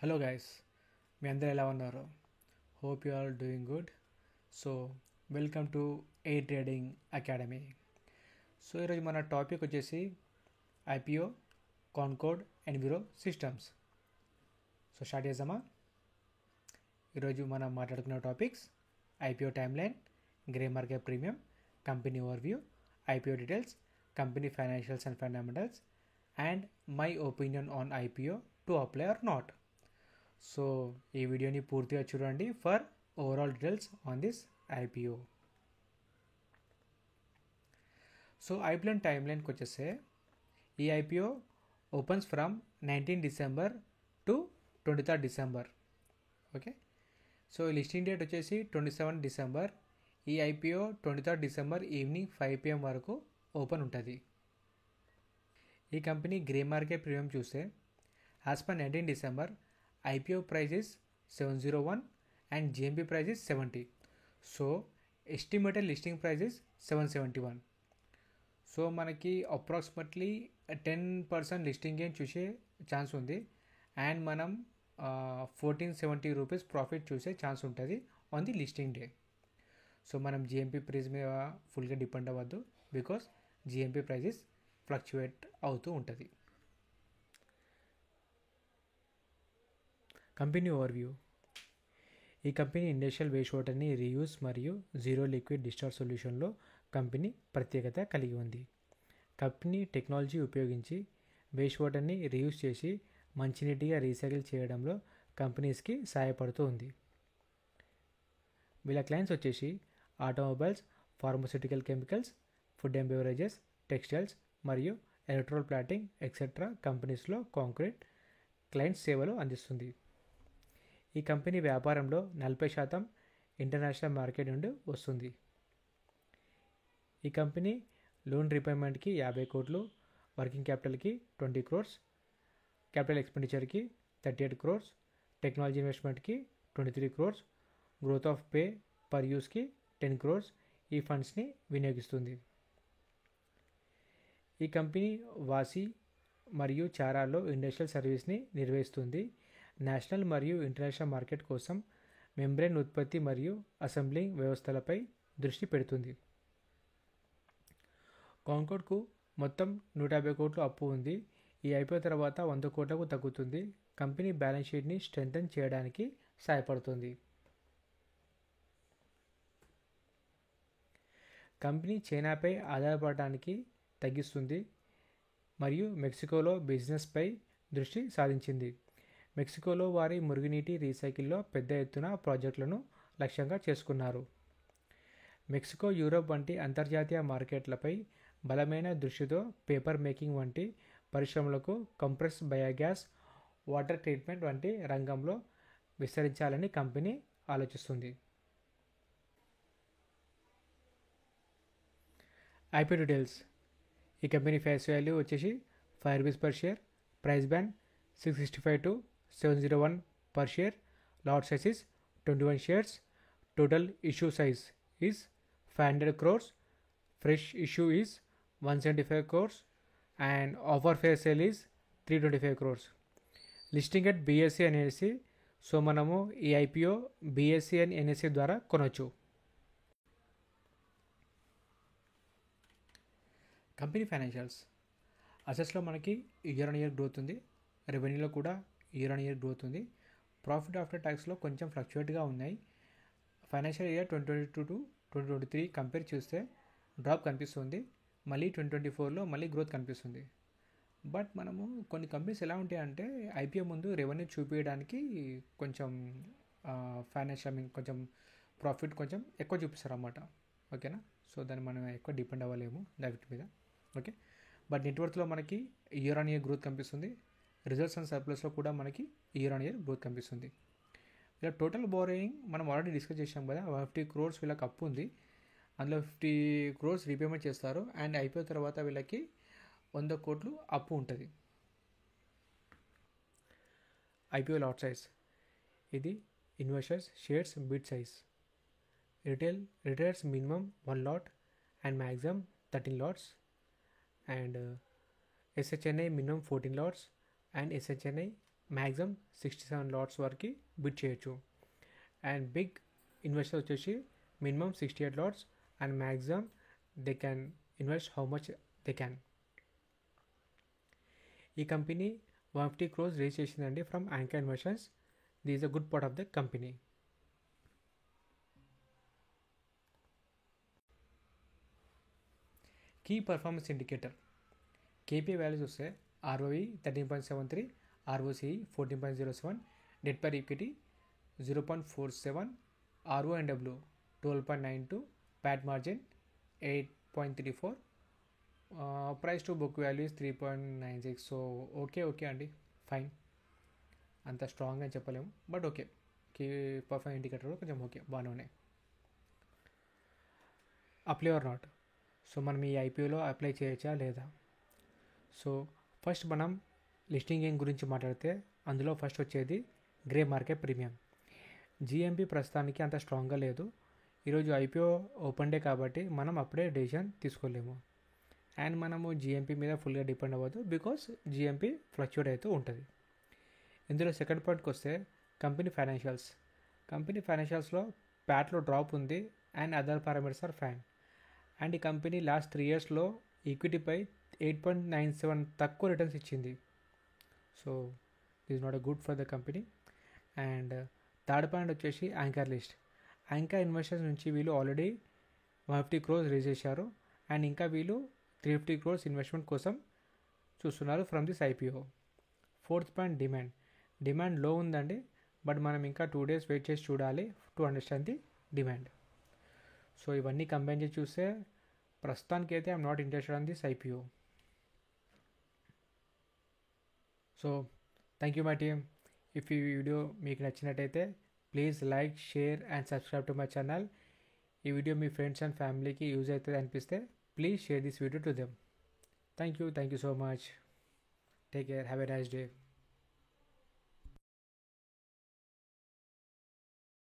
Hello guys, మీ అందరూ ఎలా ఉన్నారు? Hope you are doing good. So welcome to A trading academy. So ఈరోజు మన టాపిక్ వచ్చేసి IPO, Concord, Enviro Systems. So start చేద్దామా? ఈరోజు మనం మాట్లాడుకున్న topics: IPO time line, grey market premium, company overview, IPO details, company financials and fundamentals, and my opinion on IPO to apply or not. So ఈ వీడియోని పూర్తిగా చూడండి for overall details on this IPO. So IPO time లైన్కి వచ్చేస్తే ఈ IPO opens from 19 December to 23 December. Okay, so listing date వచ్చేసి 27 December. ఈ IPO 23 December evening 5 PM వరకు ఓపెన్ ఉంటుంది. ఈ కంపెనీ గ్రే మార్కెట్ ప్రీమియం చూస్తే as per 19 December IPO price is 701 and GMP price is 70. So estimated listing price is 771. So మనకి approximately 10% listing gain చూసే chance ఉంది and మనం 1470 rupees profit చూసే chance ఉంటుంది on the listing day. So మనం GMP price మీద ఫుల్గా depend అవ్వద్దు, బికాస్ జిఎంపీ ప్రైజెస్ ఫ్లక్చువేట్ అవుతూ ఉంటుంది. Company overview. ఈ కంపెనీ ఇండస్ట్రియల్ వేస్ట్ వాటర్ని రీయూజ్ మరియు జీరో లిక్విడ్ డిశ్చార్జ్ సొల్యూషన్లో కంపెనీ ప్రత్యేకత కలిగి ఉంది. కంపెనీ టెక్నాలజీ ఉపయోగించి వేస్ట్ వాటర్ని రీయూజ్ చేసి మంచినీటిగా రీసైకిల్ చేయడంలో కంపెనీస్కి సహాయపడుతూ ఉంది. వీళ్ళ క్లయింట్స్ వచ్చేసి automobiles, pharmaceutical chemicals, food and beverages, textiles మరియు ఎలక్ట్రో ప్లాటింగ్ ఎక్సెట్రా కంపెనీస్లో కాంక్రీట్ క్లయింట్స్ సేవలు అందిస్తుంది. ఈ కంపెనీ వ్యాపారంలో 40% ఇంటర్నేషనల్ మార్కెట్ నుండి వస్తుంది. ఈ కంపెనీ లోన్ రీపేమెంట్కి 50 కోట్లు, వర్కింగ్ క్యాపిటల్కి 20 crores, క్యాపిటల్ ఎక్స్పెండిచర్కి 38 crores, టెక్నాలజీ ఇన్వెస్ట్మెంట్కి 23 crores, growth of pay per యూస్కి 10 crores ఈ ఫండ్స్ని వినియోగిస్తుంది. ఈ కంపెనీ వాసి మరియు చారాలో ఇండస్ట్రియల్ సర్వీస్ని నిర్వహిస్తుంది. నేషనల్ మరియు ఇంటర్నేషనల్ మార్కెట్ కోసం మెంబ్రేన్ ఉత్పత్తి మరియు అసెంబ్లింగ్ వ్యవస్థలపై దృష్టి పెడుతుంది. కాన్కోర్డ్కు మొత్తం 150 కోట్లు అప్పు ఉంది. ఈ అయిపోయిన తర్వాత 100 కోట్లకు తగ్గుతుంది. కంపెనీ బ్యాలెన్స్ షీట్ని స్ట్రెంథెన్ చేయడానికి సహాయపడుతుంది. కంపెనీ చైనాపై ఆధారపడటానికి తగ్గిస్తుంది మరియు మెక్సికోలో బిజినెస్పై దృష్టి సాధించింది. మెక్సికోలో వారి మురుగునీటి రీసైకిల్లో పెద్ద ఎత్తున ప్రాజెక్టులను లక్ష్యంగా చేసుకున్నారు. మెక్సికో, యూరోప్ వంటి అంతర్జాతీయ మార్కెట్లపై బలమైన దృష్టితో పేపర్ మేకింగ్ వంటి పరిశ్రమలకు కంప్రెస్ బయోగ్యాస్, వాటర్ ట్రీట్మెంట్ వంటి రంగంలో విస్తరించాలని కంపెనీ ఆలోచిస్తుంది. IPO details. ఈ కంపెనీ ఫేస్ వాల్యూ వచ్చేసి 5 rupees per share, price band 665 to 701 per share, lot size is 21 shares, total issue size is 500 crores, fresh issue is 175 crores and offer fair sale is 325 crores. Listing at BSE and NSE. So మనము ఈ IPO BSE and NSE ద్వారా కొనవచ్చు. Company financials. అసెట్స్లో మనకి year on year growth ఉంది, రెవెన్యూలో కూడా year on year growth ఉంది. Profit after ట్యాక్స్లో కొంచెం ఫ్లక్చువేట్గా ఉన్నాయి. ఫైనాన్షియల్ ఇయర్ 2022 to 2023 కంపేర్ చేస్తే డ్రాప్ కనిపిస్తుంది. మళ్ళీ 2024లో మళ్ళీ గ్రోత్ కనిపిస్తుంది. బట్ మనము కొన్ని కంపెనీస్ ఎలా ఉంటాయంటే ఐపీఓ ముందు రెవెన్యూ చూపించడానికి కొంచెం ఫైనాన్షియల్ కొంచెం ప్రాఫిట్ కొంచెం ఎక్కువ చూపిస్తారు అన్నమాట. ఓకేనా? సో దాన్ని మనం ఎక్కువ డిపెండ్ అవ్వలేము దాని మీద. ఓకే, బట్ నెట్వర్క్లో మనకి ఇయర్ ఆన్ ఇయర్ గ్రోత్ కనిపిస్తుంది. రిజల్ట్స్ అండ్ సర్ప్లస్లో కూడా మనకి ఇయర్ ఆన్ ఇయర్ గ్రోత్ కనిపిస్తుంది. ఇలా టోటల్ బోరోయింగ్ మనం ఆల్రెడీ డిస్కస్ చేసాం కదా, 150 crores వీళ్ళకి అప్పు ఉంది. అందులో 50 crores రీపేమెంట్ చేస్తారు అండ్ అయిపోయిన తర్వాత వీళ్ళకి 100 కోట్లు అప్పు ఉంటుంది. IPO lot size. ఇది investors shares bid size. Retails minimum 1 lot అండ్ maximum 13 lots and SHNI minimum 14 lots and SHNI maximum 67 lots వరకు బిడ్ చేయొచ్చు. అండ్ బిగ్ ఇన్వెస్టర్ వచ్చేసి minimum 68 lots and maximum they can invest how much they can. ఈ company 150 crores raise చేసిందండి from anchor investors. This is a good part of the company. Key performance indicator KP values వస్తే ROE 13.73, ROCE 14.07, debt per equity 0.47, RONW 12.92, PAT margin 8.34, price to book value is 3.96. So okay అండి, fine. అంత strong అని చెప్పలేము, but okay. Key performance indicator కొంచెం okay, బాగానే ఉన్నాయి. Apply or not. So మనం ఈ ఐపీఓలో అప్లై చేయొచ్చా లేదా? సో ఫస్ట్ మనం లిస్టింగ్ గెయిన్ గురించి మాట్లాడితే అందులో ఫస్ట్ వచ్చేది గ్రే మార్కెట్ ప్రీమియం. జిఎంపి ప్రస్తుతానికి అంత స్ట్రాంగ్గా లేదు. ఈరోజు ఐపీఓ ఓపెన్ డే కాబట్టి మనం అప్పుడే డెసిషన్ తీసుకోలేము. అండ్ మనము జిఎంపి మీద ఫుల్గా డిపెండ్ అవ్వదు, బికాస్ జిఎంపి ఫ్లక్చుయేట్ అవుతూ ఉంటుంది. ఇందులో సెకండ్ పాయింట్కి వస్తే కంపెనీ ఫైనాన్షియల్స్లో ప్యాట్లో డ్రాప్ ఉంది and other parameters are fine. And ఈ కంపెనీ లాస్ట్ 3 yearsలో ఈక్విటీపై 8.97 తక్కువ రిటర్న్స్ ఇచ్చింది. So this not a good for the company. And third point వచ్చేసి యాంకర్ లిస్ట్. యాంకర్ ఇన్వెస్టర్స్ నుంచి వీళ్ళు ఆల్రెడీ 150 crores రేజ్ చేశారు అండ్ ఇంకా వీళ్ళు 350 crores ఇన్వెస్ట్మెంట్ కోసం చూస్తున్నారు from this IPO. Fourth point demand లో ఉందండి, బట్ మనం ఇంకా 2 days వెయిట్ చేసి చూడాలి to understand the demand. So ఇవన్నీ కంబైన్ చేసి చూస్తే ప్రస్తుతానికి అయితే I'm not interested on this IPO. So thank you my team. If ఈ వీడియో మీకు నచ్చినట్టయితే please like, share and subscribe to my channel. ఈ వీడియో మీ ఫ్రెండ్స్ అండ్ ఫ్యామిలీకి యూజ్ అవుతుంది అనిపిస్తే please share this video to them. Thank you so much. Take care, have a nice day.